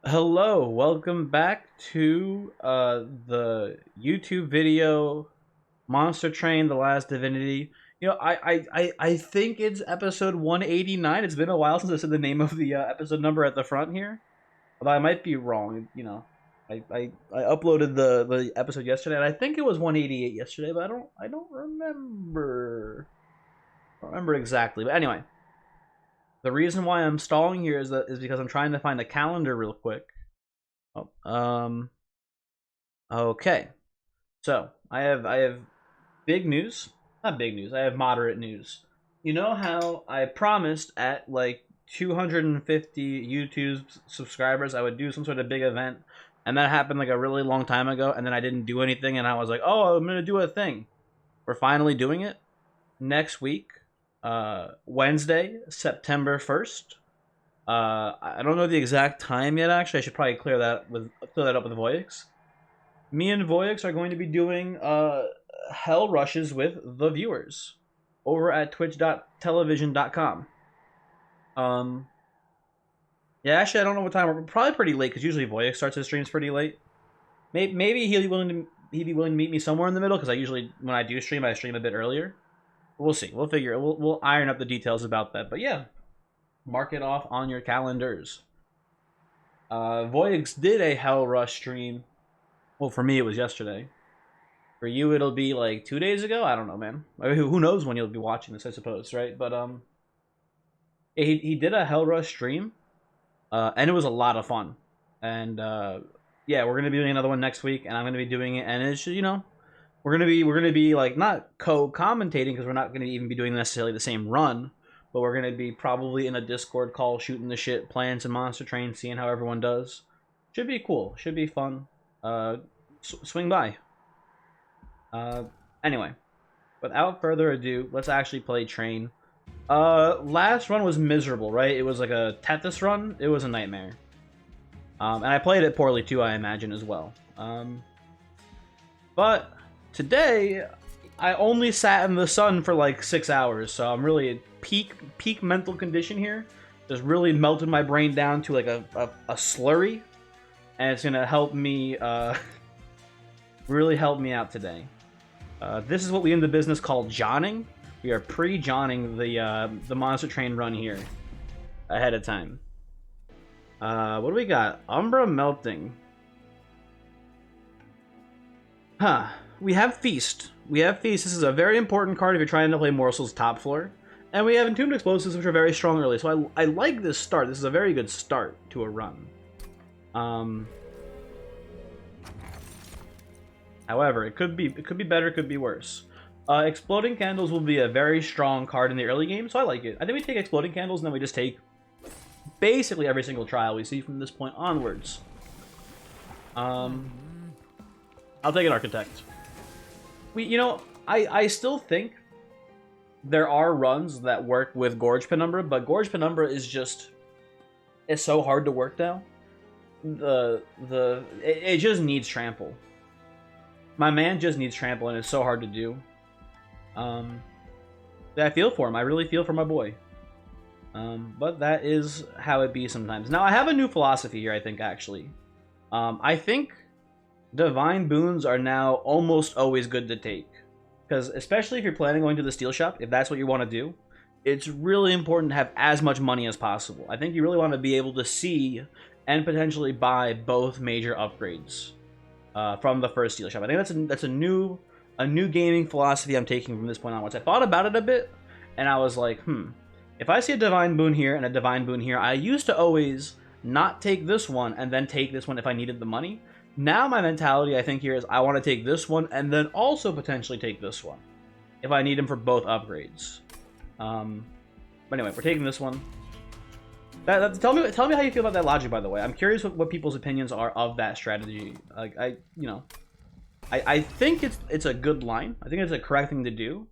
Hello, welcome back to the YouTube video Monster Train: The Last Divinity. I think it's episode 189. It's been a while since I said the name of the episode number at the front here, although I might be wrong. I uploaded the episode yesterday, and I think it was 188 yesterday, but I don't remember. I don't remember exactly, but anyway. The reason why I'm stalling here is because I'm trying to find a calendar real quick. Okay. So I have big news. Not big news. I have moderate news. You know how I promised at like 250 YouTube subscribers I would do some sort of big event, and that happened like a really long time ago, and then I didn't do anything, and I was like, oh, I'm gonna do a thing. We're finally doing it next week, Wednesday, September 1st. I don't know the exact time yet. Actually, I should probably clear that up with Voyix. Me and Voyix are going to be doing hell rushes with the viewers over at twitch.television.com. Yeah, actually, I don't know what time. We're probably pretty late because usually Voyix starts his streams pretty late. Maybe he'd be willing to meet me somewhere in the middle because I usually when I do stream I stream a bit earlier. We'll see. We'll figure. We'll iron up the details about that. But yeah, mark it off on your calendars. Voyix did a Hell Rush stream. Well, for me, it was yesterday. For you, it'll be like 2 days ago. I don't know, man. I mean, who knows when you'll be watching this? I suppose, right? But he did a Hell Rush stream, and it was a lot of fun. And yeah, we're gonna be doing another one next week, and I'm gonna be doing it. And it's we're gonna be like not co-commentating because we're not gonna even be doing necessarily the same run, but we're gonna be probably in a Discord call, shooting the shit, playing some Monster Train, seeing how everyone does. Should be cool. Should be fun. Swing by. Anyway, without further ado, let's actually play Train. Last run was miserable, right? It was like a Tethys run. It was a nightmare. And I played it poorly too, I imagine, as well. But today, I only sat in the sun for like 6 hours, so I'm really at peak mental condition here. Just really melted my brain down to like a slurry, and it's gonna help me really help me out today. This is what we in the business call Johning. We are pre-Johning the Monster Train run here ahead of time. What do we got? Umbra Melting. Huh. We have Feast. We have Feast. This is a very important card if you're trying to play Morsel's top floor. And we have Entombed Explosives, which are very strong early. So I like this start. This is a very good start to a run. However, it could be better, it could be worse. Exploding Candles will be a very strong card in the early game, so I like it. I think we take Exploding Candles and then we just take basically every single trial we see from this point onwards. I'll take an Architect. I still think there are runs that work with Gorge Penumbra, but Gorge Penumbra is so hard to work now. It just needs Trample. My man just needs Trample, and it's so hard to do. I feel for him. I really feel for my boy. But that is how it be sometimes. Now, I have a new philosophy here, I think, actually. I think Divine Boons are now almost always good to take. Because especially if you're planning on going to the Steel Shop, if that's what you want to do, it's really important to have as much money as possible. I think you really want to be able to see and potentially buy both major upgrades from the first Steel Shop. I think that's a new gaming philosophy I'm taking from this point onwards. I thought about it a bit, and I was like, if I see a Divine Boon here and a Divine Boon here, I used to always not take this one and then take this one if I needed the money. Now my mentality, I think, here is I want to take this one and then also potentially take this one if I need them for both upgrades. But anyway, we're taking this one. Tell me how you feel about that logic, by the way. I'm curious what people's opinions are of that strategy. Like I think it's a good line. I think it's a correct thing to do.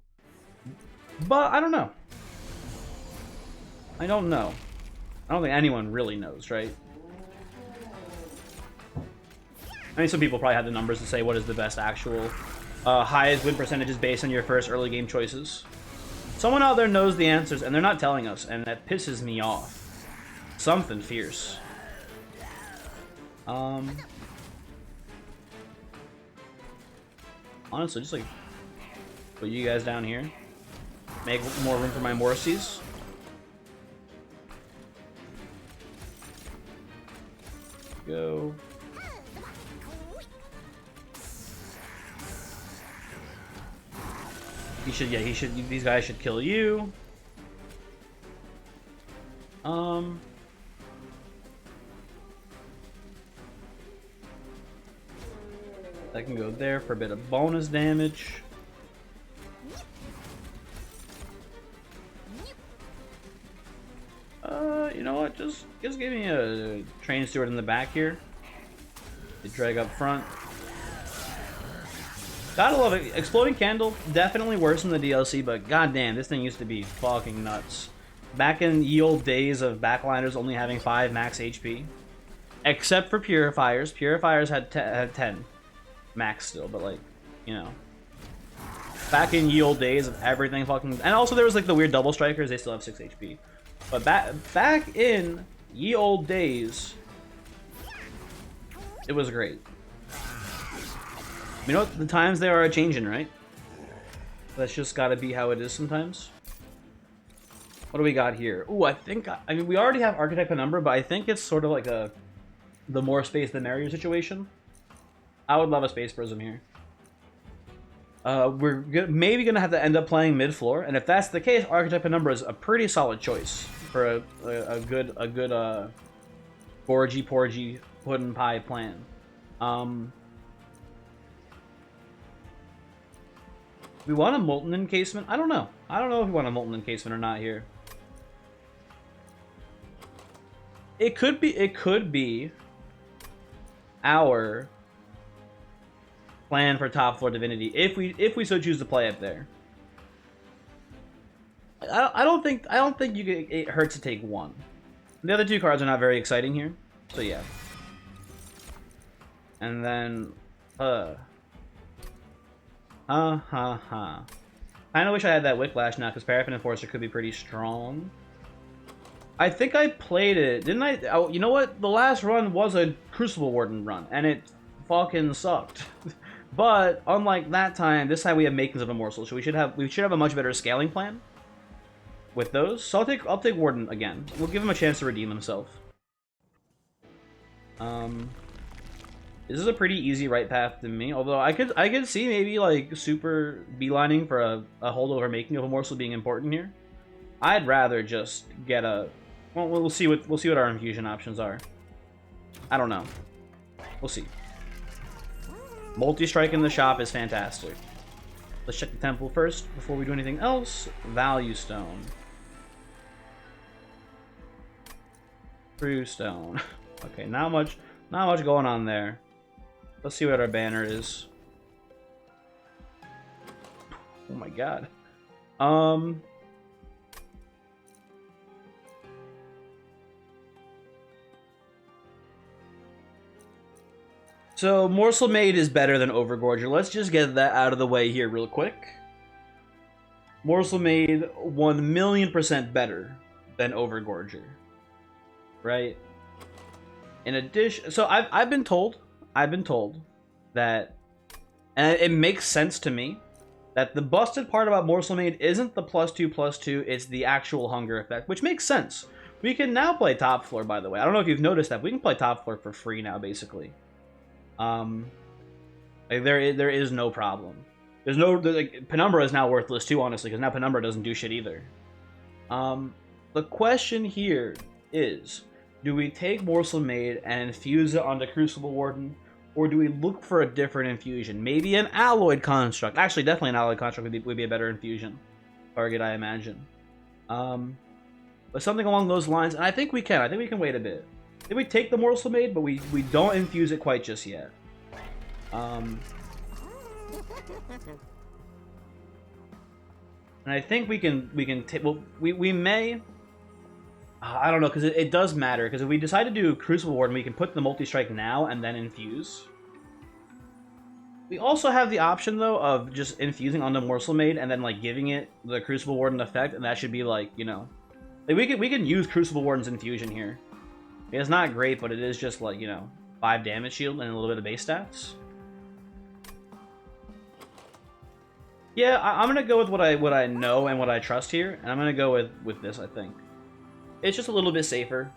But I don't know. I don't know. I don't think anyone really knows, right? I mean, some people probably have the numbers to say what is the best actual highest win percentages based on your first early game choices. Someone out there knows the answers, and they're not telling us, and that pisses me off. Something fierce. Honestly, just like put you guys down here. Make more room for my Morsies. Go. He should, yeah, he should, these guys should kill you. That can go there for a bit of bonus damage. You know what? Just give me a train steward in the back here. The drag up front. Gotta love it. Exploding Candle, definitely worse in the DLC, but goddamn, this thing used to be fucking nuts. Back in ye old days of backliners only having 5 max HP. Except for Purifiers. Purifiers had 10 max still, but like, you know. Back in ye old days of everything fucking... And also there was like the weird double strikers, they still have 6 HP. But back in ye old days, it was great. You know, the times they are a-changing, right? That's just gotta be how it is sometimes. What do we got here? Ooh, I mean, we already have Archetype Penumbra, but I think it's sort of like the more space the merrier situation. I would love a Space Prism here. We're maybe gonna have to end up playing mid-floor, and if that's the case, Archetype Penumbra is a pretty solid choice for a good Gorgy Porgy Puddin' Pie plan. We want a Molten Encasement? I don't know. I don't know if we want a Molten Encasement or not here. It could be our plan for top floor Divinity if we so choose to play it there. I don't think it hurts to take one. The other 2 cards are not very exciting here, so yeah. And then Kinda wish I had that Whiplash now, because Paraffin Enforcer could be pretty strong. I think I played it, didn't I? Oh, you know what? The last run was a Crucible Warden run, and it fucking sucked. But unlike that time, this time we have Makings of a Morsel, so we should have a much better scaling plan with those. So I'll take Warden again. We'll give him a chance to redeem himself. This is a pretty easy right path to me, although I could see maybe like super beelining for a holdover Making of a Morsel being important here. I'd rather just get a... Well, we'll see what our infusion options are. I don't know. We'll see. Multi-strike in the shop is fantastic. Let's check the temple first before we do anything else. Value Stone. True Stone. Okay, not much going on there. Let's see what our banner is. Oh my god. So, Morsel Maid is better than Overgorger. Let's just get that out of the way here real quick. Morsel Maid 1,000,000% better than Overgorger. Right? In addition, so I've been told that, and it makes sense to me, that the busted part about Morsel Maid isn't the +2/+2, it's the actual hunger effect, which makes sense. We can now play top floor, by the way. I don't know if you've noticed that. We can play top floor for free now, basically. Like there is no problem. Like, Penumbra is now worthless too, honestly, because now Penumbra doesn't do shit either. The question here is, do we take Morsel Maid and infuse it onto Crucible Warden, or do we look for a different infusion? Maybe an Alloyed Construct. Actually, definitely an Alloyed Construct would be a better infusion target, I imagine. But something along those lines, and I think we can. I think we can wait a bit. I think we take the Morsel Maid, but we don't infuse it quite just yet. And I think we can take... Well, we may... I don't know, because it does matter, because if we decide to do Crucible Warden, we can put the multi-strike now and then infuse. We also have the option, though, of just infusing on the Morsel Maid and then, like, giving it the Crucible Warden effect, and that should be, like, you know... Like, we can use Crucible Warden's infusion here. It's not great, but it is just, like, you know... 5 damage shield and a little bit of base stats. Yeah, I'm gonna go with what I know and what I trust here, and I'm gonna go with this. I think it's just a little bit safer.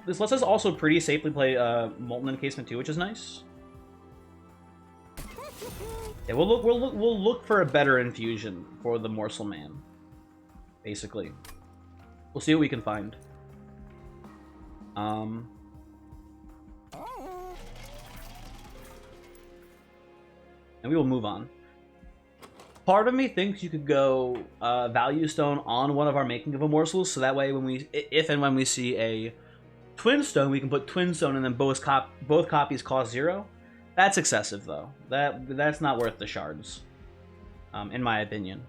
This lets us also pretty safely play Molten Encasement too, which is nice. Yeah, we'll look for a better infusion for the Morsel Man. Basically, we'll see what we can find. And we will move on. Part of me thinks you could go Value Stone on one of our Making of a Morsels, so that way when if and when we see a Twin Stone, we can put Twin Stone and then both copies cost 0. That's excessive though. That's not worth the shards, in my opinion.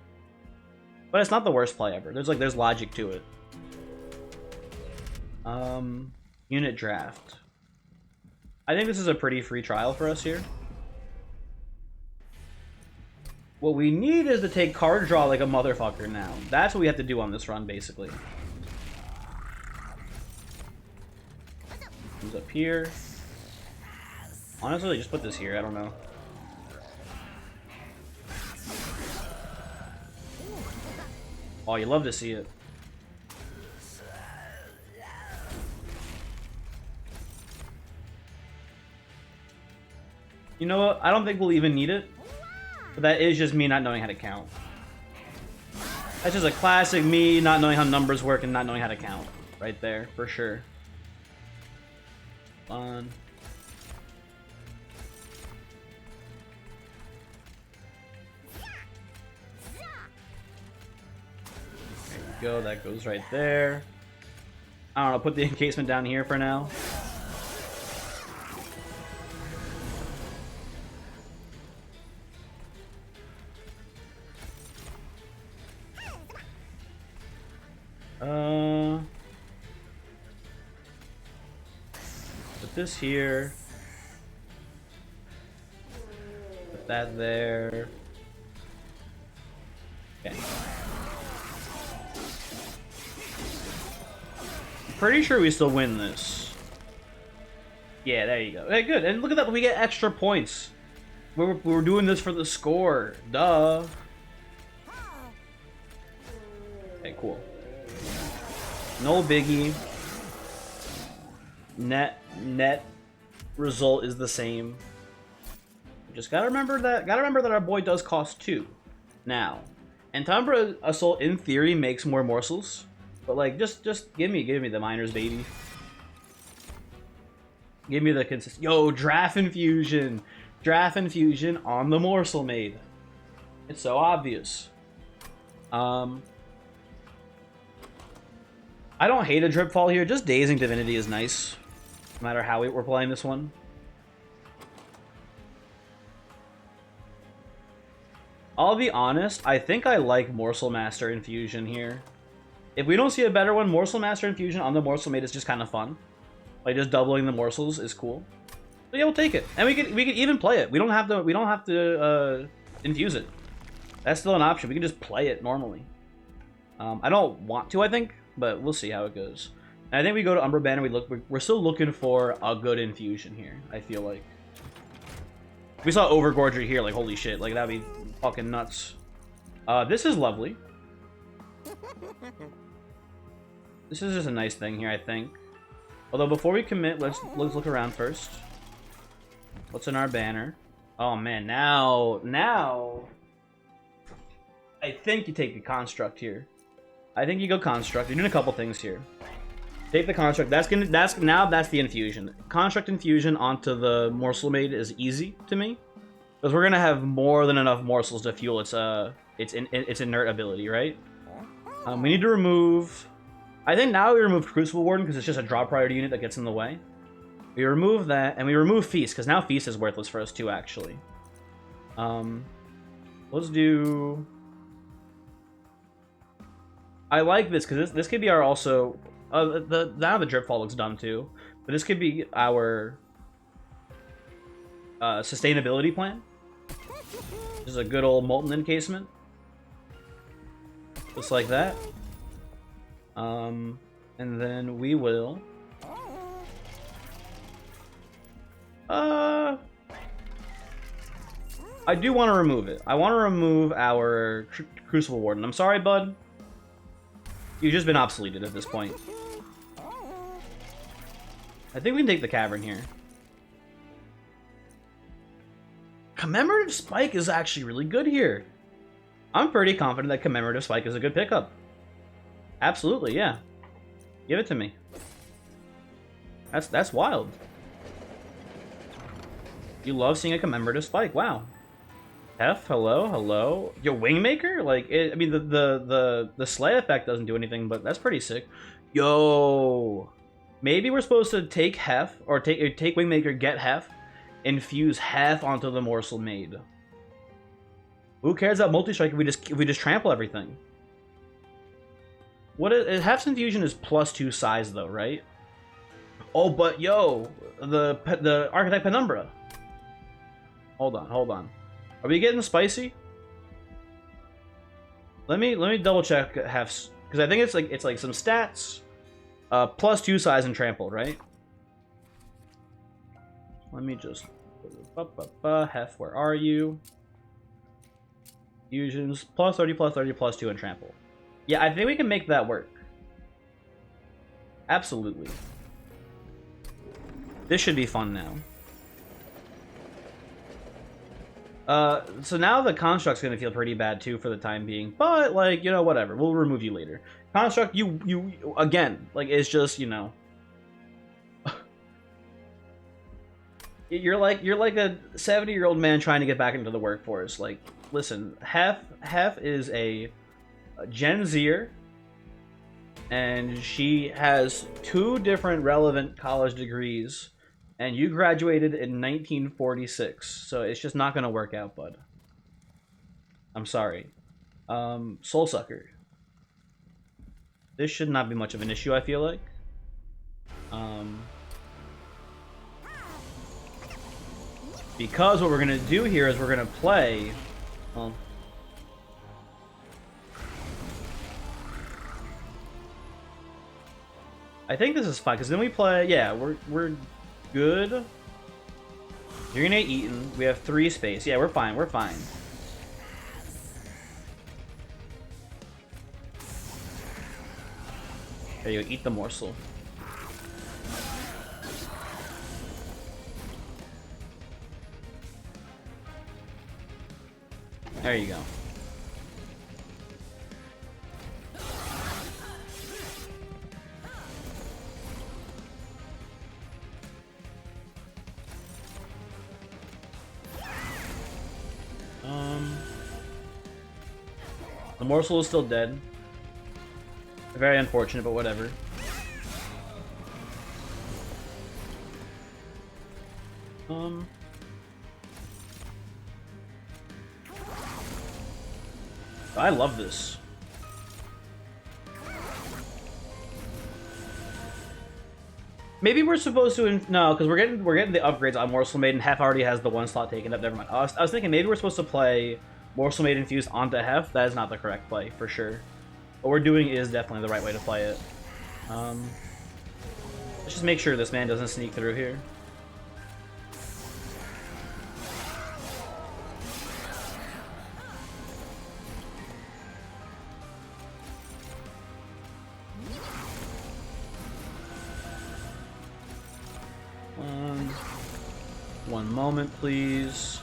But it's not the worst play ever. There's logic to it. Unit draft. I think this is a pretty free trial for us here. What we need is to take card draw like a motherfucker now. That's what we have to do on this run, basically. Comes up here. Honestly, just put this here. I don't know. Oh, you love to see it. You know what? I don't think we'll even need it. But that is just me not knowing how to count. That's just a classic me not knowing how numbers work and not knowing how to count. Right there, for sure. Fun. There you go, that goes right there. I don't know, put the encasement down here for now. Put this here. Put that there. Okay. Pretty sure we still win this. Yeah, there you go. Hey, good. And look at that, we get extra points. We're doing this for the score. Duh. Okay, cool. No biggie. Net result is the same. Just gotta remember that our boy does cost 2 now. And Tumbra Assault in theory makes more morsels, but like just give me the miners, baby. Give me the consistent. Yo, Draft Infusion on the Morsel Maid. It's so obvious. I don't hate a drip fall here. Just Dazing Divinity is nice, no matter how we're playing this one. I'll be honest, I think I like Morsel Master Infusion here. If we don't see a better one, Morsel Master Infusion on the Morsel Maid is just kind of fun. Like just doubling the morsels is cool. So yeah, we'll take it, and we could even play it. We don't have to infuse it. That's still an option. We can just play it normally. I don't want to, I think, but we'll see how it goes. And I think we go to Umbra Banner. We're still looking for a good infusion here. I feel like we saw Overgorger here. Like holy shit, like that'd be fucking nuts. This is lovely. This is just a nice thing here, I think. Although before we commit, let's look around first. What's in our banner? Oh man, now I think you take the construct here. I think you go construct. You're doing a couple things here. Take the construct. That's the infusion. Construct infusion onto the Morsel Maid is easy to me, because we're gonna have more than enough morsels to fuel its inert ability, right? We need to remove. I think now we remove Crucible Warden because it's just a draw priority unit that gets in the way. We remove that, and we remove Feast because now Feast is worthless for us too, actually. Let's do. I like this because this could be our also. Now the drip fall looks dumb too, but this could be our sustainability plan. This is a good old Molten Encasement, just like that. And then we will I do want to remove it. I want to remove our Crucible Warden. I'm sorry, bud. You've just been obsoleted at this point. I think we can take the Cavern here. Commemorative Spike is actually really good here. I'm pretty confident that Commemorative Spike is a good pickup. Absolutely, yeah. Give it to me. That's wild. You love seeing a Commemorative Spike. Wow. F, hello, hello. Yo, Wingmaker? Like, I mean, the Slay effect doesn't do anything, but that's pretty sick. Yo. Maybe we're supposed to take Hef, or take Wingmaker, get Hef, infuse Hef onto the Morsel Maid. Who cares about multi-strike if we just trample everything? What is Hef's infusion is +2 size though, right? Oh, but yo, the Architect Penumbra. Hold on. Are we getting spicy? Let me double check Hef's, because I think it's like some stats, +2 size and trample, right? Let me just Hef, where are you? Fusions +30, +30, +2, and trample. Yeah, I think we can make that work. Absolutely. This should be fun now. So now the Construct's gonna feel pretty bad too for the time being, but like, you know, whatever. We'll remove you later. Construct, you again, like, it's just, you know. You're like a 70-year-old man trying to get back into the workforce. Like, listen, Hef is a Gen Zer, and she has 2 different relevant college degrees, and you graduated in 1946, so it's just not gonna work out, bud. I'm sorry. Soulsucker. This should not be much of an issue, I feel like. Because what we're gonna do here is we're gonna play, well, I think this is fine, because then we play, yeah, we're good. You're gonna get eaten. We have 3 space. Yeah, we're fine, we're fine. There you go, eat the morsel. There you go. The morsel is still dead. Very unfortunate, but whatever. I love this. Maybe we're supposed to no, because we're getting the upgrades on Morsel Maid, and Hef already has the 1 slot taken up. Never mind. I was thinking maybe we're supposed to play Morsel Maid infused onto Hef. That is not the correct play for sure. What we're doing is definitely the right way to play it. Let's just make sure this man doesn't sneak through here. One moment, please.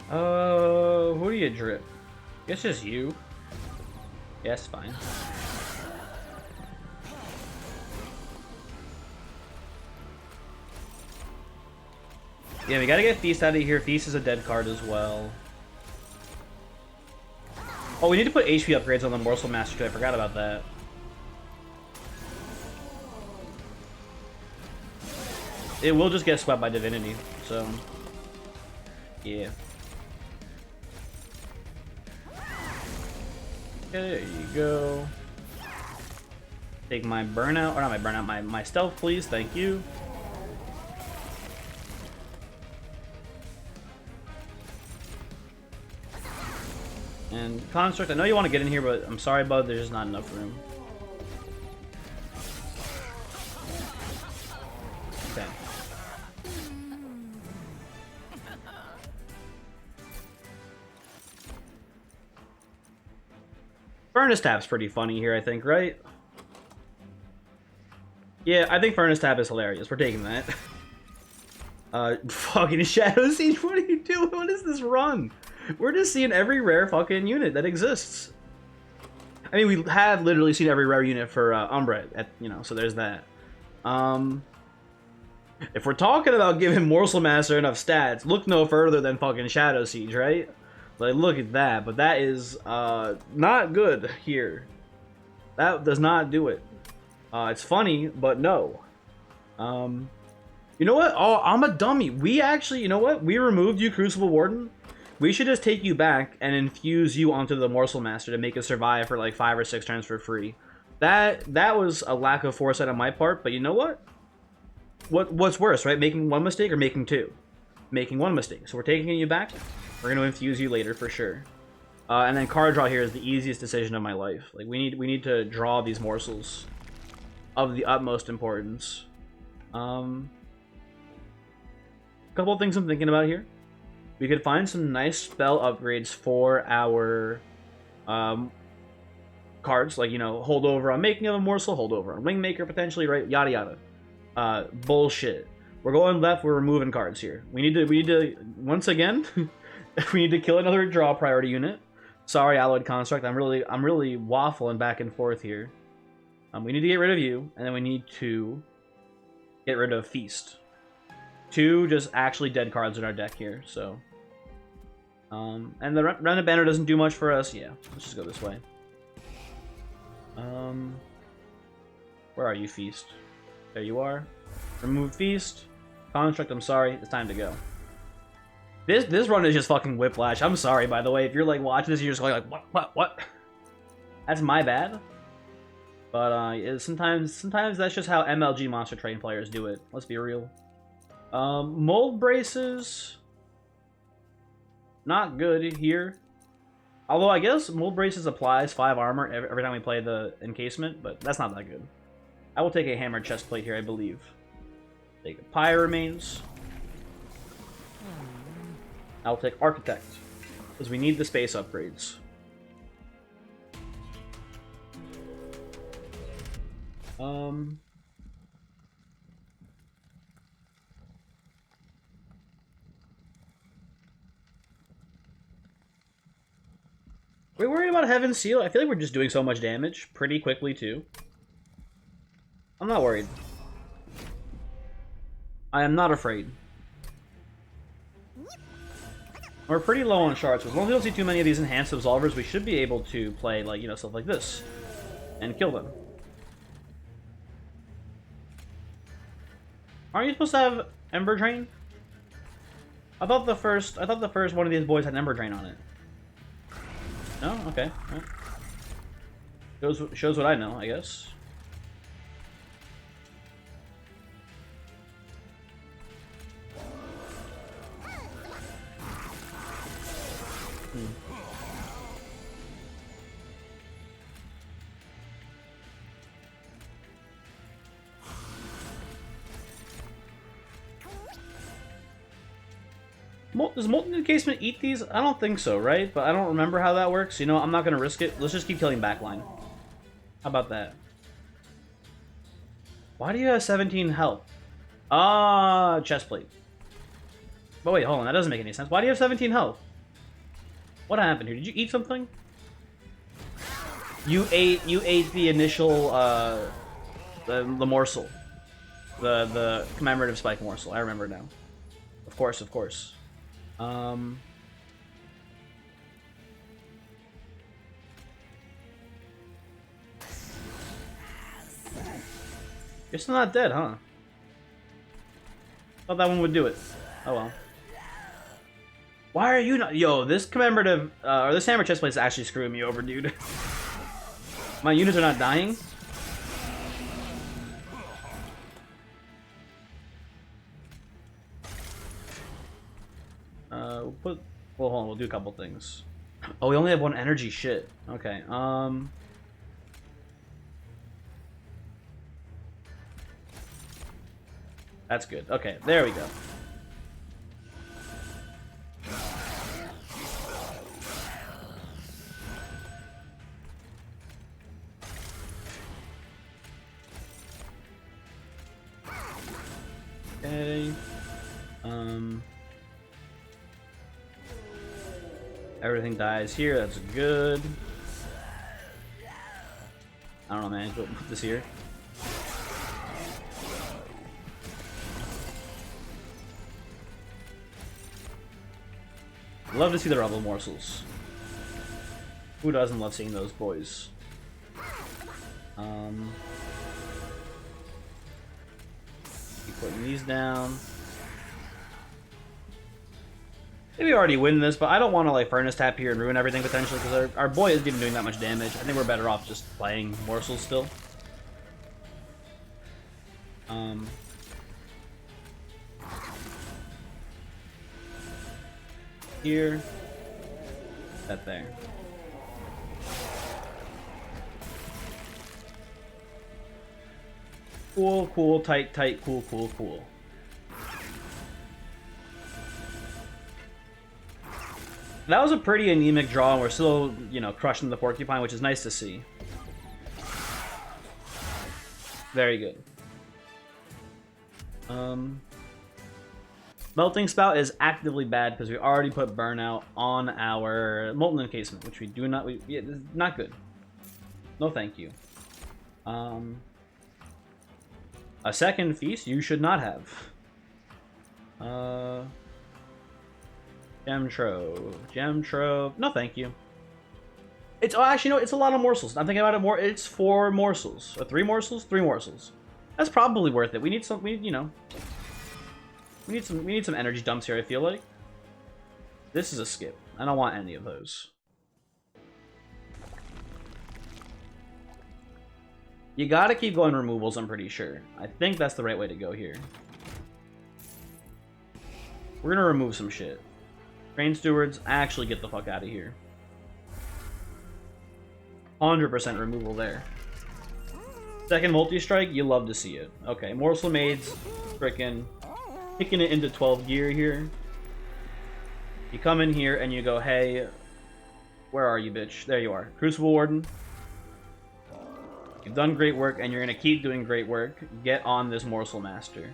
Who do you drip? Guess just you. Yes, fine. Yeah, we gotta get Feast out of here. Feast is a dead card as well. Oh, we need to put HP upgrades on the Morsel Master too. I forgot about that. It will just get swept by Divinity, so yeah. There you go. Take my burnout, or not my burnout, my stealth, please. Thank you. And Construct, I know you want to get in here, but I'm sorry, bud, there's just not enough room. Okay. Furnace Tap's pretty funny here, I think, right? Yeah, I think Furnace Tap is hilarious. We're taking that. Fucking Shadow Siege, what are you doing? What is this run? We're just seeing every rare fucking unit that exists. I mean, we have literally seen every rare unit for Umbra, you know, so there's that. If we're talking about giving Morsel Master enough stats, look no further than fucking Shadow Siege, right? Like, look at that, but that is not good here. That does not do it. It's funny, but no. You know what? Oh, I'm a dummy. We actually, you know what? We removed you, Crucible Warden. We should just take you back and infuse you onto the Morsel Master to make it survive for like 5 or 6 turns for free. That was a lack of foresight on my part, but you know what? What's worse, right? Making 1 mistake or making 2? Making 1 mistake. So we're taking you back. We're going to infuse you later for sure. And then card draw here is the easiest decision of my life. Like we need to draw these morsels of the utmost importance. A couple of things I'm thinking about here. We could find some nice spell upgrades for our cards, like, you know, hold over on making of a morsel, hold over on Wingmaker potentially, right? Yada yada. Bullshit. We're going left. We're removing cards here. We need to once again, we need to kill another draw priority unit. Sorry, Alloyed Construct. I'm really waffling back and forth here. We need to get rid of you, and then we need to get rid of Feast. 2 just actually dead cards in our deck here, so. And the Remnant Banner doesn't do much for us. Yeah, let's just go this way. Where are you, Feast? There you are. Remove Feast. Construct, I'm sorry. It's time to go. This run is just fucking whiplash. I'm sorry, by the way. If you're like watching this, you're just going like, what? That's my bad. But sometimes that's just how MLG Monster Train players do it. Let's be real. Mold Braces, not good here. Although I guess Mold Braces applies 5 armor every time we play the encasement, but that's not that good. I will take a Hammered Chestplate here, I believe. Take a Pyre Remains. I'll take Architect, because we need the space upgrades. We're worried about Heaven's Seal? I feel like we're just doing so much damage pretty quickly, too. I'm not worried. I am not afraid. We're pretty low on shards, so as long as we don't see too many of these enhanced absolvers, we should be able to play, like, you know, stuff like this. And kill them. Aren't you supposed to have Ember Drain? I thought the first one of these boys had Ember Drain on it. No? Okay. Well, shows what I know, I guess. Does Molten Encasement eat these? I don't think so, right? But I don't remember how that works. You know, I'm not going to risk it. Let's just keep killing backline. How about that? Why do you have 17 health? Chestplate. But wait, hold on. That doesn't make any sense. Why do you have 17 health? What happened here? Did you eat something? You ate the initial, the morsel. The commemorative spike morsel. I remember now. Of course. You're still not dead, huh? Thought that one would do it. Oh well. Why are you not? Yo, this commemorative, or this Hammer Chestplate is actually screwing me over, dude. My units are not dying. Well, hold on, we'll do a couple things. Oh, we only have one energy. Shit. Okay. That's good. Okay, there we go. Okay. Everything dies here. That's good. I don't know, man. Put this here. Love to see the rubble morsels. Who doesn't love seeing those boys? Keep putting these down. Maybe we already win this, but I don't want to like furnace tap here and ruin everything potentially because our boy isn't even doing that much damage. I think we're better off just playing morsels still. Here. That there. Cool, cool, tight, tight, cool, cool, cool. That was a pretty anemic draw, and we're still, you know, crushing the porcupine, which is nice to see. Very good. Melting Spout is actively bad because we already put Burnout on our Molten Encasement, which we do not... yeah, not good. No thank you. A second Feast you should not have. Gem-trove. No, thank you. It's actually no. It's a lot of morsels. I'm thinking about it more. It's 4 morsels or 3 morsels. 3 morsels. That's probably worth it. We need some. We need some energy dumps here. I feel like this is a skip. I don't want any of those. You gotta keep going removals. I'm pretty sure. I think that's the right way to go here. We're gonna remove some shit. Train stewards, actually get the fuck out of here. 100% removal there. Second multi-strike, you love to see it. Okay, Morsel Maids, frickin' kicking it into 12 gear here. You come in here and you go, hey, where are you, bitch? There you are. Crucible Warden. You've done great work and you're gonna keep doing great work. Get on this Morsel Master.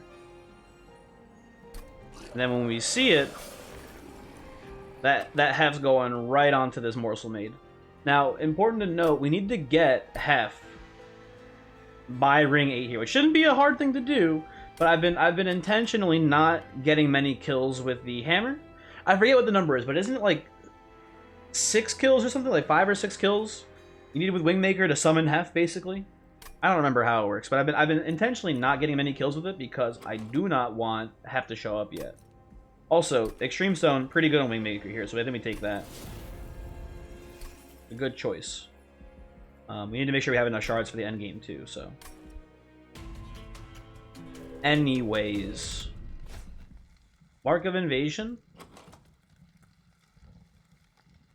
And then when we see it, that Hef's going right onto this Morsel Maid. Now, important to note, we need to get Hef by ring 8 here, which shouldn't be a hard thing to do, but I've been intentionally not getting many kills with the hammer. I forget what the number is, but isn't it like 6 kills or something? Like 5 or 6 kills you need with Wingmaker to summon Hef, basically? I don't remember how it works, but I've been intentionally not getting many kills with it because I do not want Hef to show up yet. Also, Extreme Stone, pretty good on Wingmaker here, so I think we take that. A good choice. We need to make sure we have enough shards for the end game too, so. Anyways. Mark of Invasion?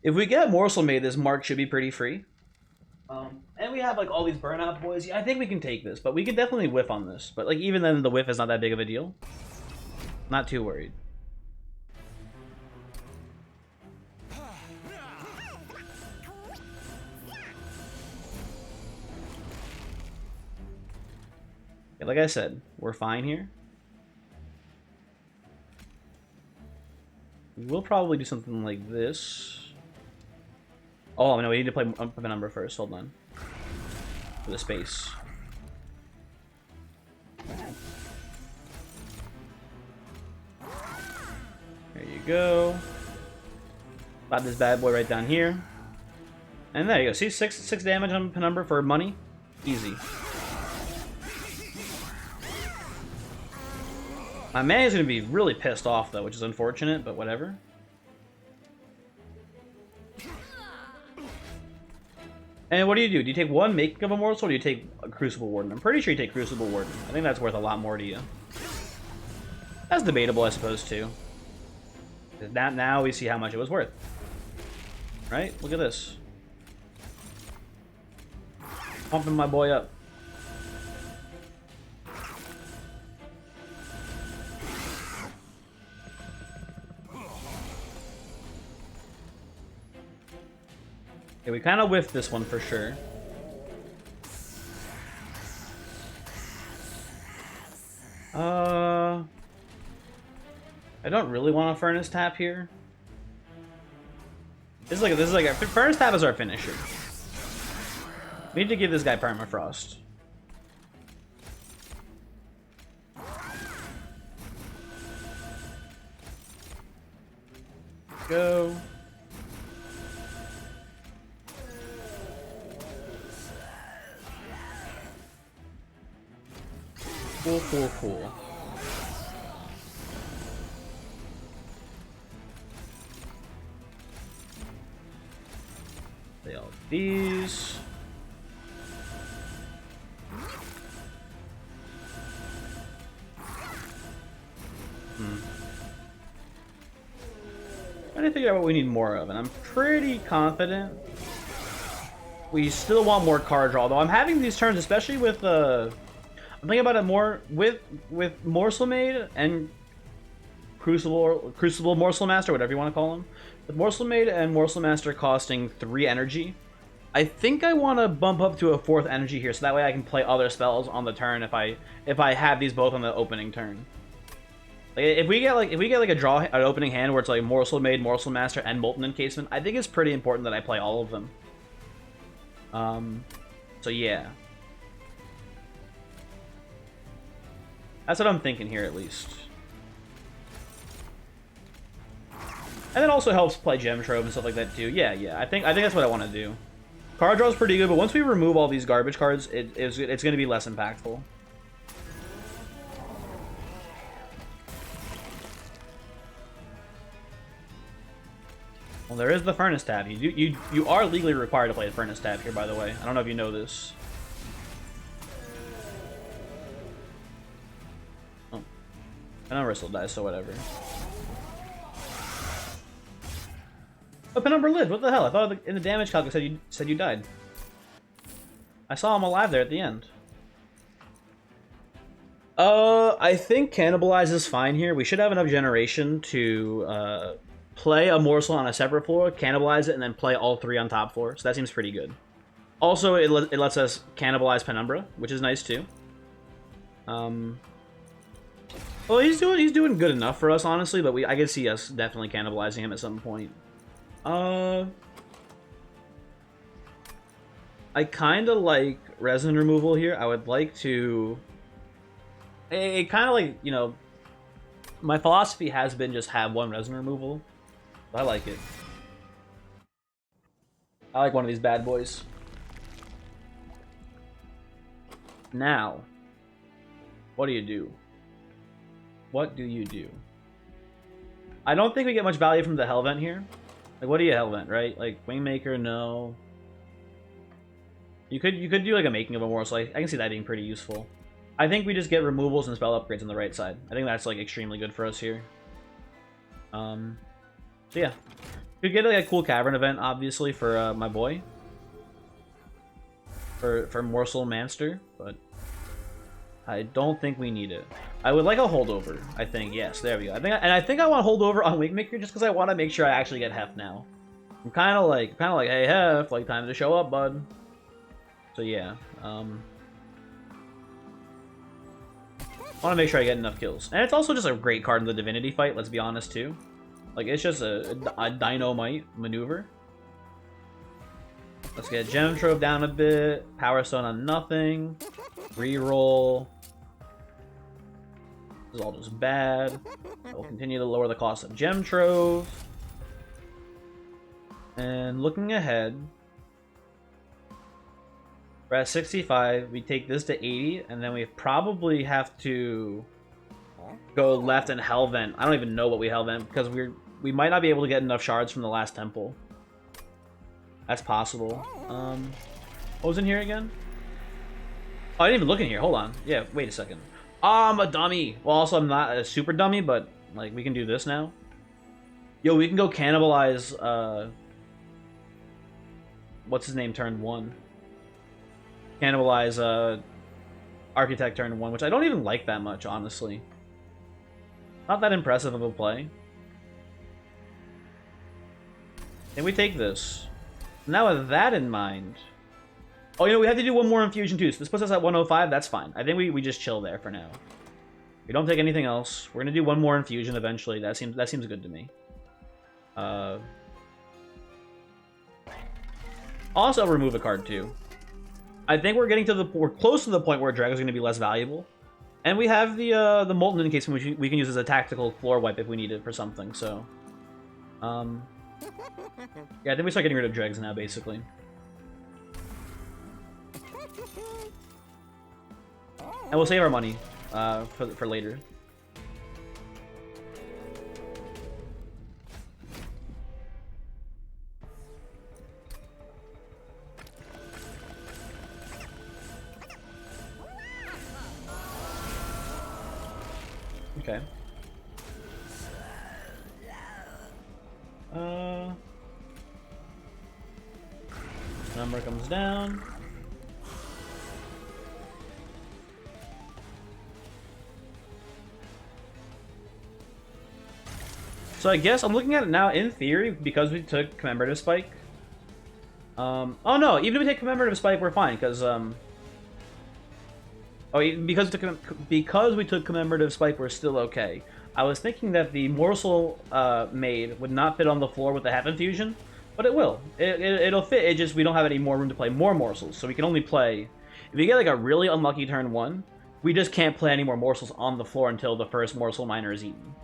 If we get Morsel Made, this mark should be pretty free. And we have like all these burnout boys. Yeah, I think we can take this, but we can definitely whiff on this. But like even then, the whiff is not that big of a deal. Not too worried. Yeah, like I said, we're fine here. We'll probably do something like this. Oh, no, we need to play up a number first. Hold on. For the space. There you go. Pop this bad boy right down here. And there you go. See, 6 damage on Penumbra for money? Easy. My man is going to be really pissed off, though, which is unfortunate, but whatever. And what do? Do you take one Making of a Morsel, or do you take a Crucible Warden? I'm pretty sure you take Crucible Warden. I think that's worth a lot more to you. That's debatable, I suppose, too. Now we see how much it was worth. Right? Look at this. Pumping my boy up. Okay, we kind of whiffed this one for sure. I don't really want a furnace tap here. This is like a furnace tap is our finisher. We need to give this guy permafrost. Go. Cool, cool, cool. Play all these. Trying to figure out what we need more of, and I'm pretty confident we still want more card draw. Though I'm having these turns, especially with I'm thinking about it more with Morsel Maid and Crucible Morsel Master, whatever you want to call them. With Morsel Maid and Morsel Master costing 3 energy, I think I want to bump up to a 4th energy here, so that way I can play other spells on the turn if I have these both on the opening turn. Like if we get like an opening hand where it's like Morsel Maid, Morsel Master, and Molten Encasement, I think it's pretty important that I play all of them. So yeah. That's what I'm thinking here, at least. And it also helps play Gem Trove and stuff like that too. Yeah, I think that's what I want to do. Card draw is pretty good, but once we remove all these garbage cards, it's going to be less impactful. Well, there is the Furnace tab. You are legally required to play the Furnace tab here, by the way. I don't know if you know this. Oh, I know Rissel dies, so whatever. Oh, Penumbra lived. What the hell? I thought in the damage calc it said you died. I saw him alive there at the end. I think Cannibalize is fine here. We should have enough generation to play a morsel on a separate floor, cannibalize it, and then play all 3 on top floor. So that seems pretty good. Also, it lets us cannibalize Penumbra, which is nice too. Well, he's doing good enough for us, honestly, but I could see us definitely cannibalizing him at some point. I kind of like resin removal here. I would like to... It kind of like, you know, my philosophy has been just have 1 resin removal. I like it. I like one of these bad boys. Now, what do you do? What do you do? I don't think we get much value from the Hellvent here. Like, what do you Hellvent, right? Like, Wingmaker, no. You could do like a Making of a Morsel. I can see that being pretty useful. I think we just get removals and spell upgrades on the right side. I think that's like extremely good for us here. So yeah, could get like a cool Cavern event, obviously, for my boy. For Morsel Manster, but I don't think we need it. I would like a holdover. I think yes, there we go. I think I want holdover on Wingmaker just because I want to make sure I actually get Hef now. I'm kind of like, hey Hef, like time to show up, bud. So yeah, I want to make sure I get enough kills, and it's also just a great card in the Divinity fight. Let's be honest too. Like, it's just a dynamite maneuver. Let's get Gem Trove down a bit. Power Stone on nothing. Reroll. This is all just bad. I will continue to lower the cost of Gem Trove. And looking ahead, we're at 65. We take this to 80, and then we probably have to go left and Hellvent. I don't even know what we Hellvent because we might not be able to get enough shards from the last temple. That's possible. What was in here again? Oh, I didn't even look in here. Hold on. Yeah, wait a second. I'm a dummy. Well, also I'm not a super dummy, but like we can do this now. Yo, we can go cannibalize what's his name turn 1. Cannibalize Architect turn 1, which I don't even like that much, honestly. Not that impressive of a play. And we take this. Now with that in mind... Oh, you know, we have to do one more infusion too, so this puts us at 105, that's fine. I think we just chill there for now. We don't take anything else. We're gonna do one more infusion eventually. That seems good to me. Also remove a card too. I think we're getting to we're close to the point where Drago's gonna be less valuable. And we have the Molten in case we can use as a tactical floor wipe if we need it for something, so... yeah, I think we start getting rid of Dregs now, basically. And we'll save our money for later. Okay. Number comes down. So I guess I'm looking at it now, in theory, because we took Commemorative Spike. Oh no, even if we take Commemorative Spike, we're fine, because, because we took Commemorative Spike, we're still okay. I was thinking that the Morsel made would not fit on the floor with the half infusion, but it will. It'll fit, it just, we don't have any more room to play more morsels, so we can only play... If you get like a really unlucky turn 1, we just can't play any more morsels on the floor until the first morsel miner is eaten.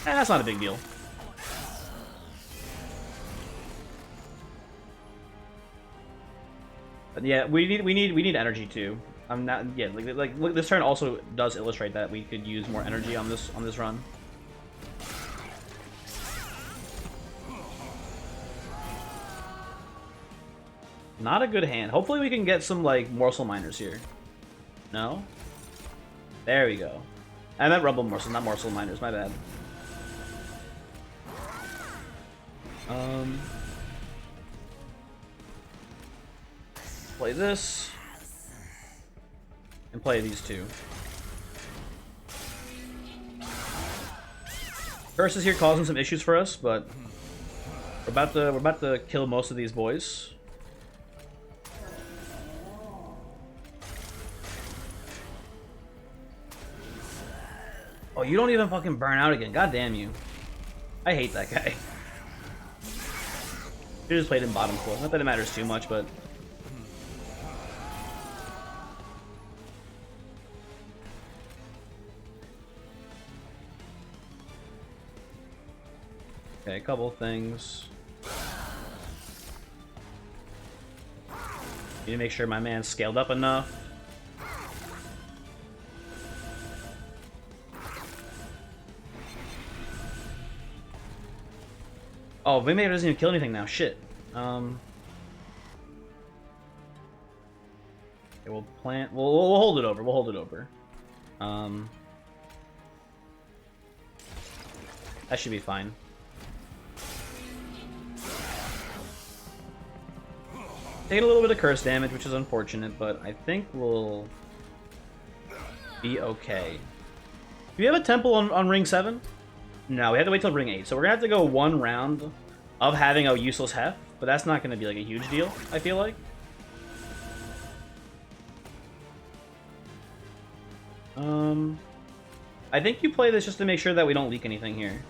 That's not a big deal. But yeah, we need energy too. I'm not. Yeah, like look, this turn also does illustrate that we could use more energy on this run. Not a good hand. Hopefully we can get some like morsel miners here. No. There we go. I meant rubble morsel, not morsel miners. My bad. Play this. And play these two. Curse is here causing some issues for us, but we're about to kill most of these boys. Oh, you don't even fucking burn out again. God damn you. I hate that guy. He just played in bottom floor. Not that it matters too much, but... Okay, a couple things. Need to make sure my man's scaled up enough. Oh, Vimeo doesn't even kill anything now. Shit. Okay, we'll plant. We'll hold it over. We'll hold it over. That should be fine. Taking a little bit of curse damage, which is unfortunate, but I think we'll be okay. Do we have a temple on ring 7? No, we have to wait till ring 8. So we're gonna have to go one round of having a useless hef, but that's not gonna be like a huge deal, I feel like. I think you play this just to make sure that we don't leak anything here.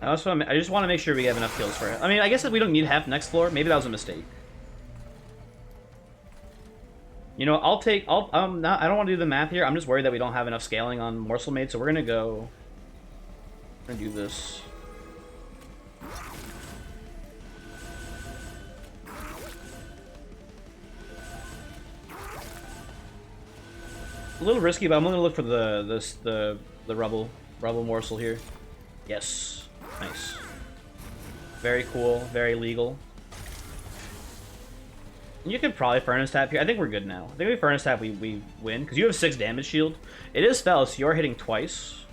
I just want to make sure we have enough kills for it. I mean, I guess if we don't need half next floor, maybe that was a mistake. You know, I don't want to do the math here. I'm just worried that we don't have enough scaling on Morsel Made, so we're gonna do this. A little risky, but I'm gonna look for the rubble morsel here. Yes. Nice. Very cool, very legal. You could probably Furnace Tap here. I think we're good now. I think we Furnace Tap, we win. Because you have 6 damage shield. It is fell, so you're hitting twice.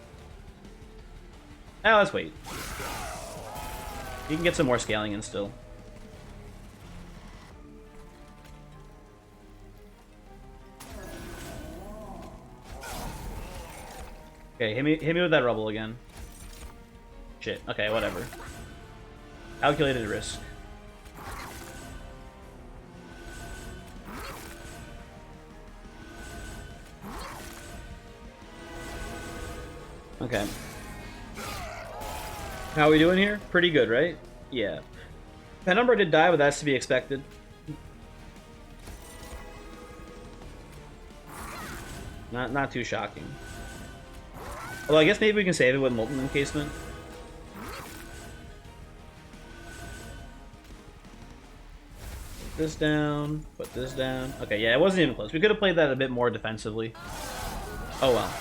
Now let's wait. You can get some more scaling in still. Okay, hit me with that rubble again. Shit. Okay, whatever. Calculated risk. Okay. How are we doing here? Pretty good, right? Yeah. Penumbra did die, but that's to be expected. Not too shocking. Although I guess maybe we can save it with Molten Encasement. Put this down. Put this down. Okay, yeah, it wasn't even close. We could have played that a bit more defensively. Oh well.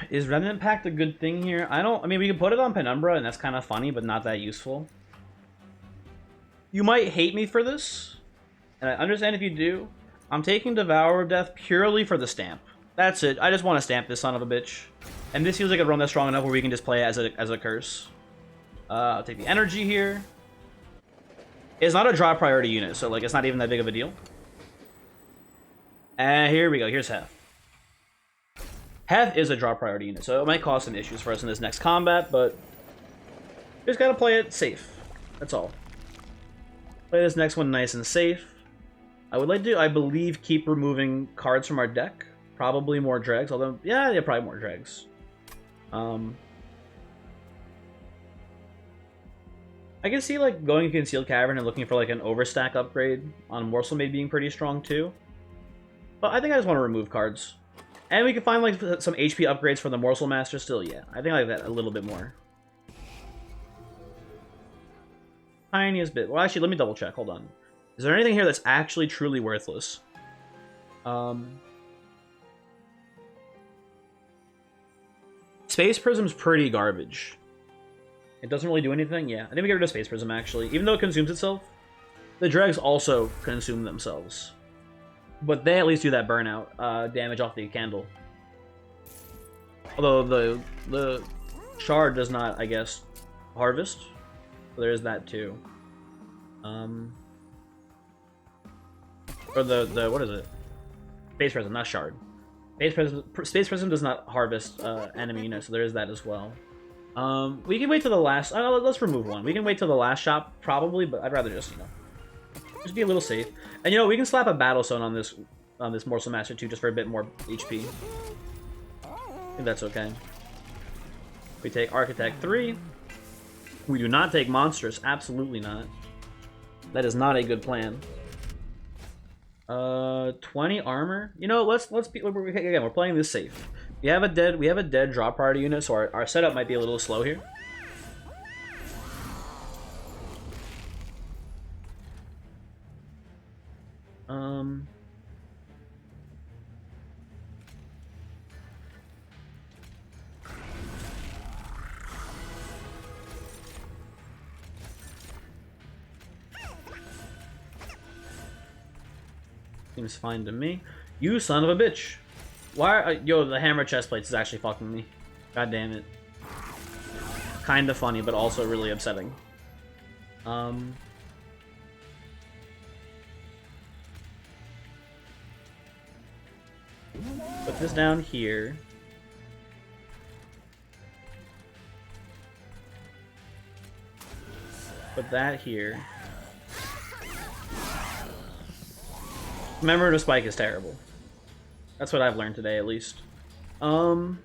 Is Remnant Pact a good thing here? I mean, we can put it on Penumbra, and that's kind of funny, but not that useful. You might hate me for this, and I understand if you do. I'm taking Devourer of Death purely for the stamp. That's it. I just want to stamp this son of a bitch. And this feels like a run that's strong enough where we can just play it as a curse. I'll take the energy here. It's not a draw priority unit, so like it's not even that big of a deal. And here we go. Here's Hef. Hef is a draw priority unit, so it might cause some issues for us in this next combat, but we just gotta play it safe. That's all. Play this next one nice and safe. I would like to, I believe, keep removing cards from our deck. Probably more dregs, although, yeah, probably more dregs. I can see, like, going to Concealed Cavern and looking for, like, an overstack upgrade on Morsel maybe being pretty strong, too. But I think I just want to remove cards. And we can find, like, some HP upgrades for the Morsel Master still, yeah. I think I like that a little bit more. Tiniest bit. Well, actually, let me double check. Hold on. Is there anything here that's actually truly worthless? Space Prism's pretty garbage. It doesn't really do anything? Yeah, I think we get rid of Space Prism, actually. Even though it consumes itself, the dregs also consume themselves. But they at least do that burnout damage off the candle. Although the shard does not, I guess, harvest. So there's that too. Or the what is it? Space Prism, not shard. Space Prism does not harvest enemy units, so there is that as well. We can wait till the last. Let's remove one. We can wait till the last shop probably, but I'd rather just just be a little safe. And we can slap a Battle Stone on this Morsel Master too, just for a bit more HP. I think that's okay. We take Architect 3. We do not take Monstrous. Absolutely not. That is not a good plan. 20 armor. Let's be. Again, we're playing this safe. We have a dead drop priority unit, so our setup might be a little slow here. Seems fine to me. You son of a bitch. Why yo, the hammer chest plates is actually fucking me. God damn it. Kinda funny, but also really upsetting. Put this down here. Put that here. Remember, to spike is terrible. That's what I've learned today, at least. I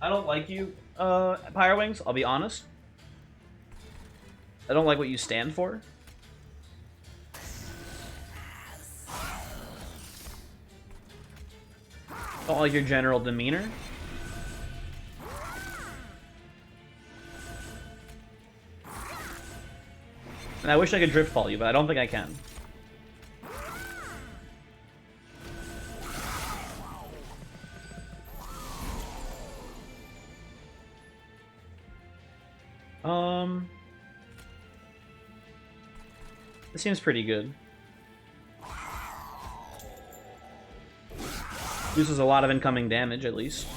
don't like you, Pyrewings, I'll be honest. I don't like what you stand for. Don't like your general demeanor. And I wish I could drift fall you, but I don't think I can. This seems pretty good. Uses a lot of incoming damage, at least.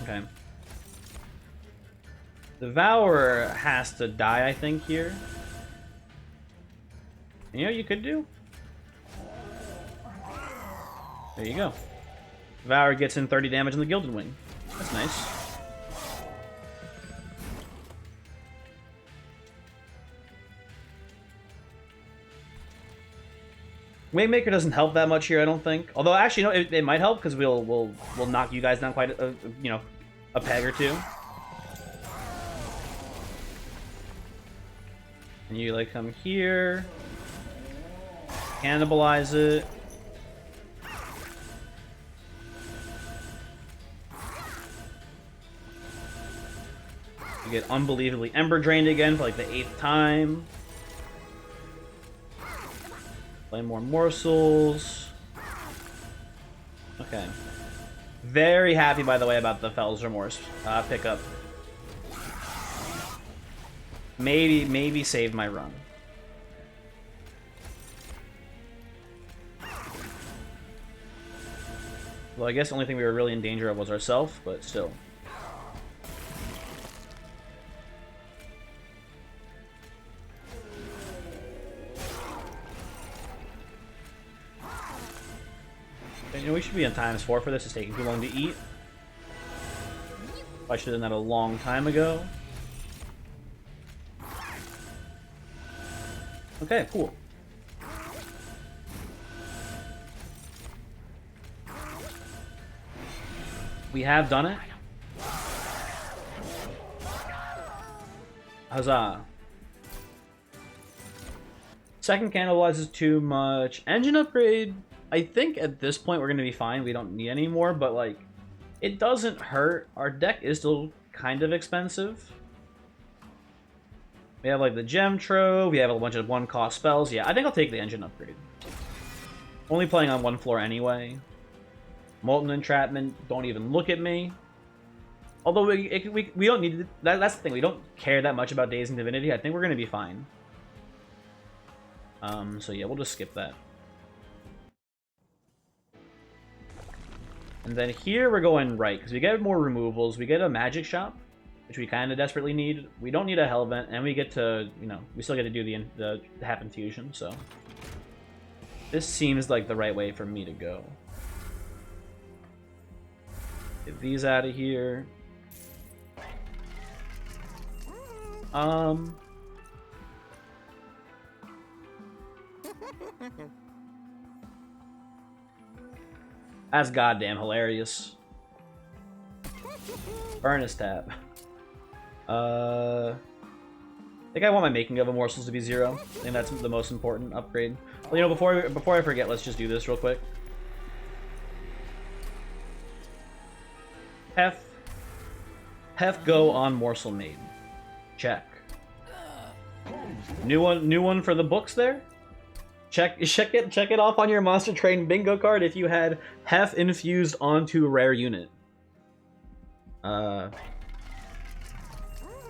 Okay. The Devourer has to die, I think, here. You know what you could do? There you go. Devourer gets in 30 damage on the Gilded Wing. That's nice. Waymaker doesn't help that much here, I don't think. Although, actually, no, it might help because we'll knock you guys down quite a, you know, a peg or two. And you like come here, cannibalize it. You get unbelievably Ember Drained again for like the 8th time. Play more morsels. Okay. Very happy, by the way, about the Fell's Remorse pickup. Maybe save my run. Well, I guess the only thing we were really in danger of was ourselves, but still. You know, we should be on ×4 for this. It's taking too long to eat. I should have done that a long time ago. Okay, cool. We have done it. Huzzah. Second cannibalizes too much. Engine upgrade, I think at this point we're going to be fine. We don't need any more, but like, it doesn't hurt. Our deck is still kind of expensive. We have like the Gem Trove, we have a bunch of 1-cost spells. Yeah, I think I'll take the engine upgrade. Only playing on 1 floor anyway. Molten Entrapment, don't even look at me. Although we don't need that's the thing, we don't care that much about Days in Divinity. I think we're going to be fine. So yeah, we'll just skip that. And then here we're going right, because we get more removals. We get a magic shop, which we kind of desperately need. We don't need a Hellvent, and we get to, you know, we still get to do the half infusion, so. This seems like the right way for me to go. Get these out of here. That's goddamn hilarious. Furnace Tap. I think I want my Making of Morsels to be 0. I think that's the most important upgrade. Well, you know, before I forget, let's just do this real quick. Hef go on Morsel Maiden. Check. New one for the books there. Check it off on your Monster Train bingo card if you had Hef infused onto a rare unit.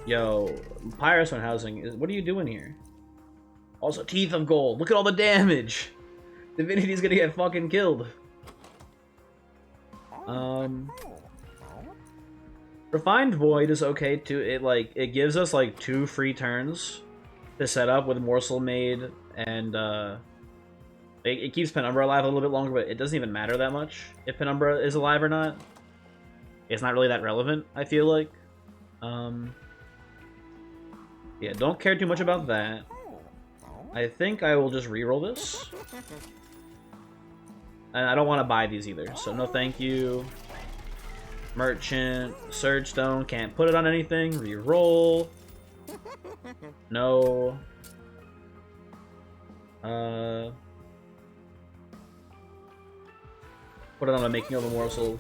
Yo, Pyrostone Housing, what are you doing here? Also, Teeth of Gold. Look at all the damage. Divinity's gonna get fucking killed. Refined Void is okay too. It gives us like 2 free turns to set up with Morsel Maid, and it keeps Penumbra alive a little bit longer, but it doesn't even matter that much if Penumbra is alive or not. It's not really that relevant, I feel like. Yeah, don't care too much about that. I think I will just reroll this. And I don't want to buy these either, so no thank you. Merchant, Surge Stone, can't put it on anything. Reroll. No. Put it on a Making of a Morsel.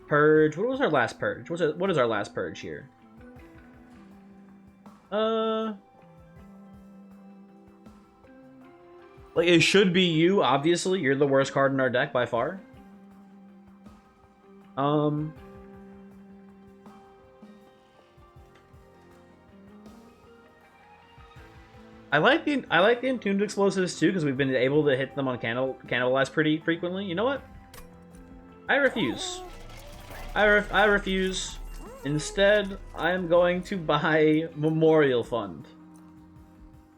Purge. What was our last purge? What is our last purge here? Like, it should be you, obviously. You're the worst card in our deck by far. I like the Entombed Explosives too, because we've been able to hit them on Cannibalize pretty frequently. You know what? I refuse. I refuse. Instead, I am going to buy Memorial Fund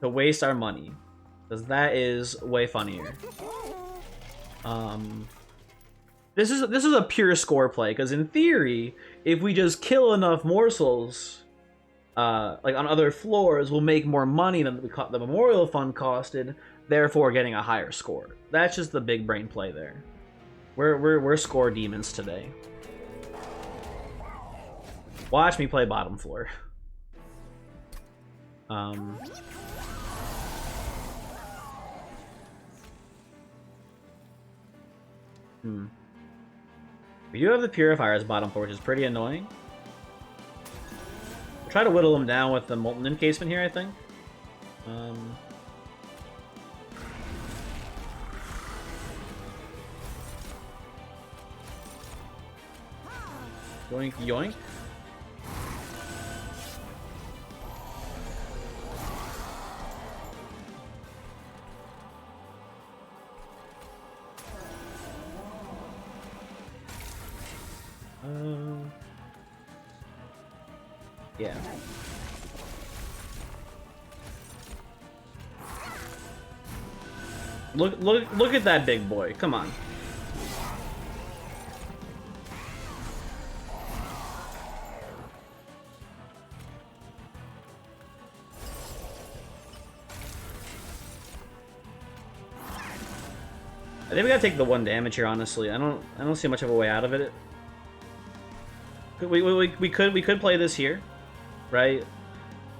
to waste our money, because that is way funnier. This is a pure score play, because in theory, if we just kill enough morsels, like on other floors, we'll make more money than the Memorial Fund costed, therefore getting a higher score. That's just the big brain play there. We're score demons today. Watch me play bottom floor. We do have the Purifiers bottom floor, which is pretty annoying. We'll try to whittle them down with the Molten Encasement here, I think. Yoink, yoink. Yeah. Look at that big boy. Come on. I think we gotta take the 1 damage here, honestly. I don't see much of a way out of it. We could play this here, right?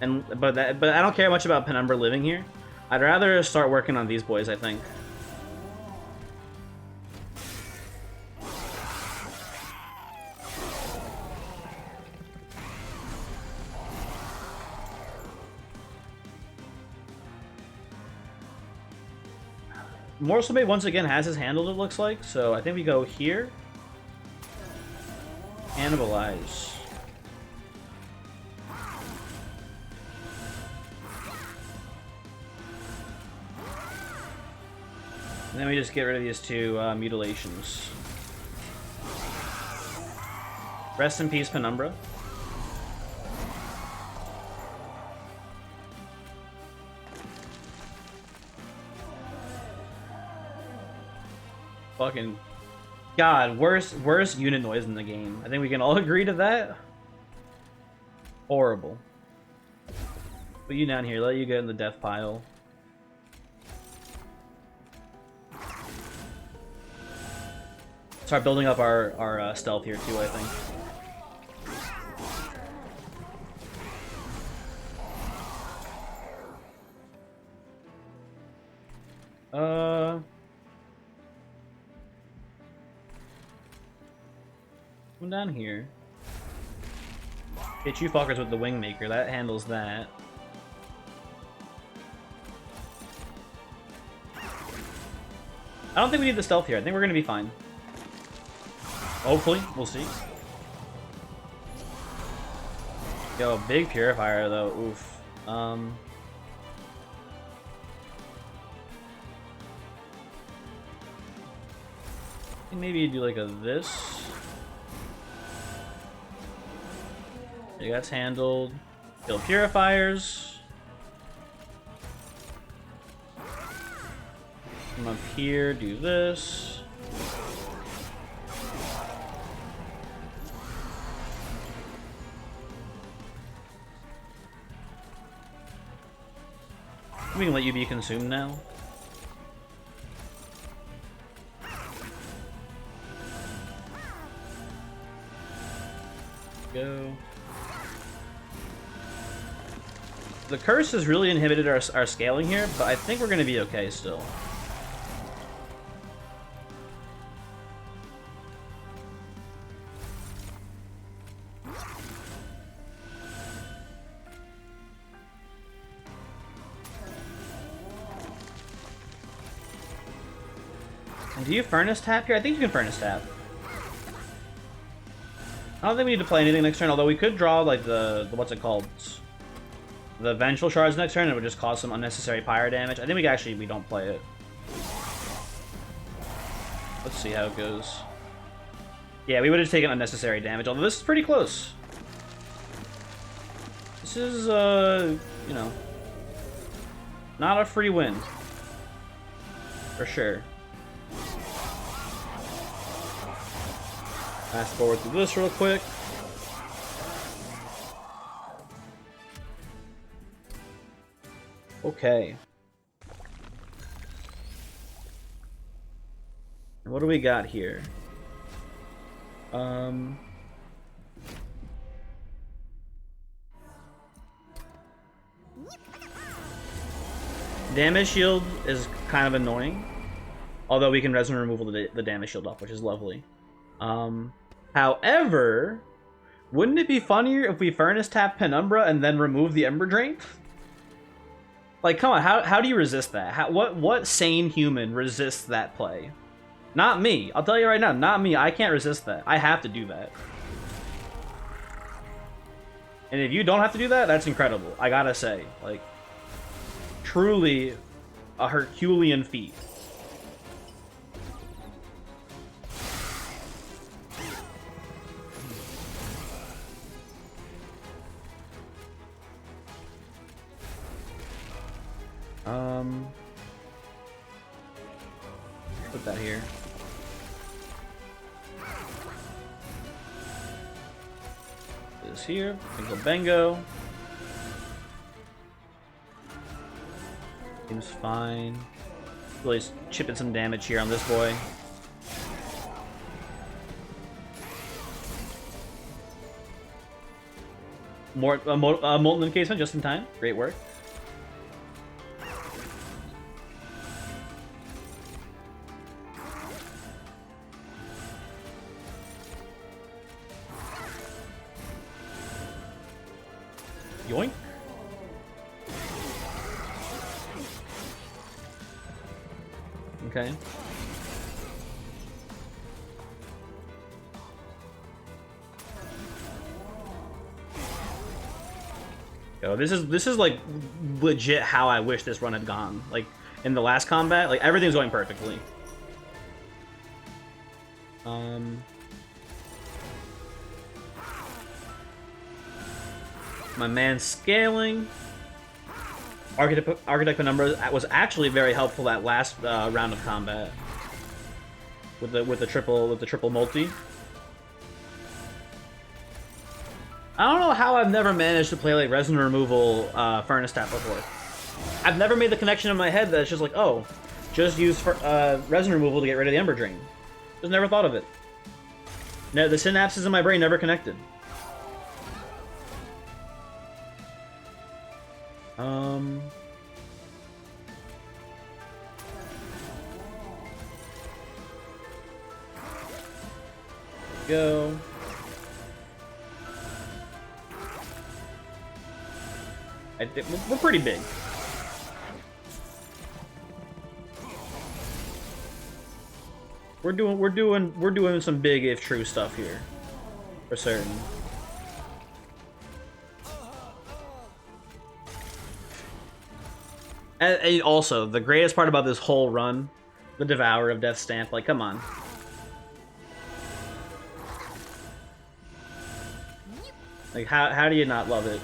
But I don't care much about Penumbra living here. I'd rather start working on these boys, I think. Morsel Maid once again has his handled, it looks like, so I think we go here. Cannibalize. And then we just get rid of these 2 mutilations. Rest in peace, Penumbra. Fucking God, worst unit noise in the game. I think we can all agree to that. Horrible. Put you down here, let you get in the death pile. Start building up our stealth here too, I think. Come down here. Hit you fuckers with the Wingmaker, that handles that. I don't think we need the stealth here, I think we're gonna be fine. Hopefully, we'll see. Yo, big Purifier though, oof. Maybe you do like a this. Okay, that's handled. Kill Purifiers. Come up here, do this. We can let you be consumed now. Go. The curse has really inhibited our scaling here, but I think we're going to be okay still. Do you furnace tap here? I think you can furnace tap. I don't think we need to play anything next turn, although we could draw like the what's it called? The Vengeful Shards next turn, and it would just cause some unnecessary pyre damage. I think we don't play it. Let's see how it goes. Yeah, we would have taken unnecessary damage, although this is pretty close. This is, you know, not a free win. For sure. Fast forward through this real quick. Okay. What do we got here? Damage shield is kind of annoying. Although we can resonant removal the damage shield off, which is lovely. However, wouldn't it be funnier if we furnace tap Penumbra and then remove the Ember Drain? Like, come on, how do you resist that? What sane human resists that play? Not me. I'll tell you right now, not me. I can't resist that. I have to do that. And if you don't have to do that, that's incredible. I gotta say, like, truly a Herculean feat. Put that here. This here, Bingo Bango. Seems fine. Really chipping some damage here on this boy. More Molten Encasement just in time. Great work. Yoink. Okay. Yo, this is like legit how I wish this run had gone. Like in the last combat, like everything's going perfectly. My man scaling. Architect Penumbra was actually very helpful that last round of combat with the triple multi. I don't know how I've never managed to play like Resonant Removal Furnace Tap before. I've never made the connection in my head that it's just like, oh, just use Resonant Removal to get rid of the Ember Drain. Just never thought of it. No, the synapses in my brain never connected. Go. I think we're pretty big. We're doing some big if true stuff here, for certain. And also, the greatest part about this whole run, the Devourer of Death Stamp, like, come on. Like, how do you not love it?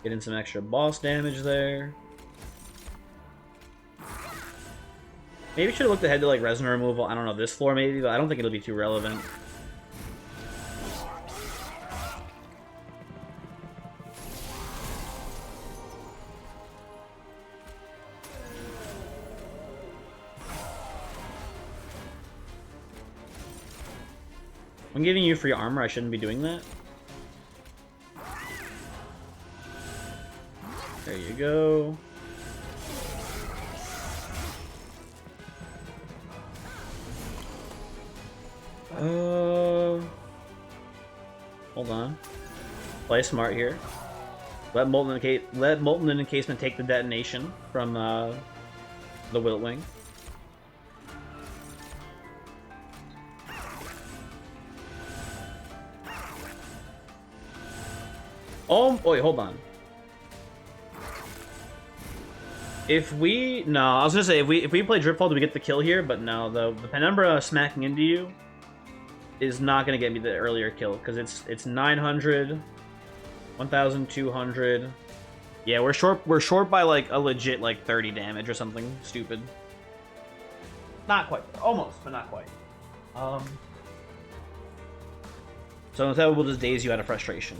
Getting some extra boss damage there. Maybe should have looked ahead to like Resonant Removal. I don't know, this floor maybe, but I don't think it'll be too relevant. I'm giving you free armor, I shouldn't be doing that. There you go. Hold on. Play smart here. Let Molten Encasement take the detonation from the Wiltwing. Oh, wait, hold on. If we... No, I was gonna say, if we play Dripfall, do we get the kill here? But no, the Penumbra smacking into you is not gonna get me the earlier kill, because it's 900, 1,200... Yeah, we're short by, like, a legit, like, 30 damage or something stupid. Not quite. Almost, but not quite. So instead we'll just daze you out of frustration.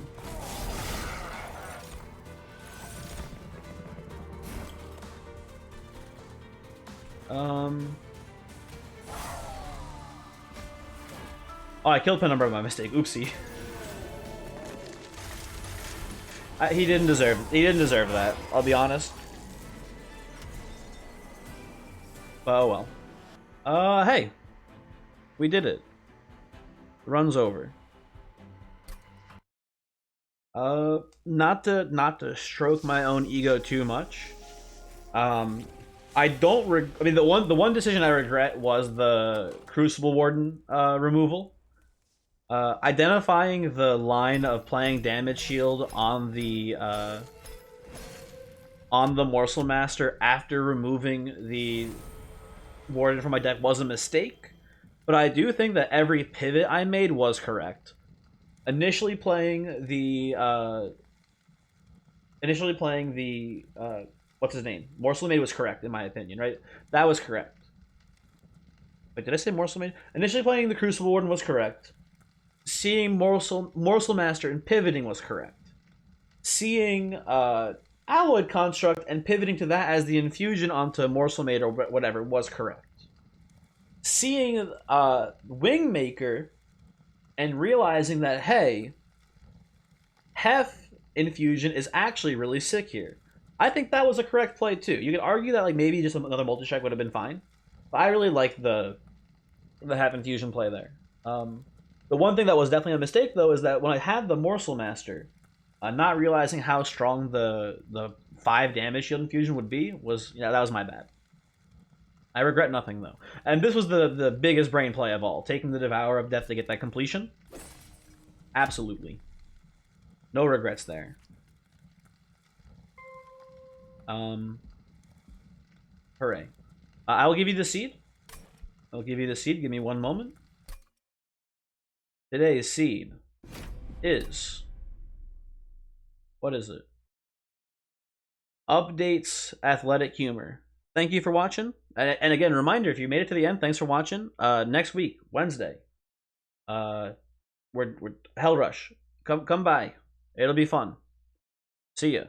Oh, I killed Penumbra by mistake. Oopsie. He didn't deserve that, I'll be honest. But oh well. Hey. We did it. Run's over. Not to stroke my own ego too much. I don't I mean, the one decision I regret was the Crucible Warden removal. Identifying the line of playing damage shield on the Morsel Master after removing the Warden from my deck was a mistake, but I do think that every pivot I made was correct. Initially playing the what's his name? Morsel Maid was correct in my opinion, right? That was correct. Wait, did I say Morsel Maid? Initially playing the Crucible Warden was correct. Seeing Morsel Master and pivoting was correct. Seeing Alloyed Construct and pivoting to that as the infusion onto Morsel Maid or whatever was correct. Seeing Wingmaker and realizing that, hey, Hef Infusion is actually really sick here. I think that was a correct play too. You could argue that like maybe just another multi-strike would have been fine, but I really like the Hef Infusion play there. The one thing that was definitely a mistake though is that when I had the Morsel Master, not realizing how strong the 5 damage shield infusion would be was, you know, that was my bad. I regret nothing though, and this was the biggest brain play of all, taking the Devourer of Death to get that completion. Absolutely, no regrets there. Hooray! I will give you the seed. I'll give you the seed. Give me one moment. Today's seed is... what is it? Updates Athletic Humor. Thank you for watching. And again, reminder, if you made it to the end, thanks for watching. Next week, Wednesday, we're Hell Rush. Come by. It'll be fun. See ya.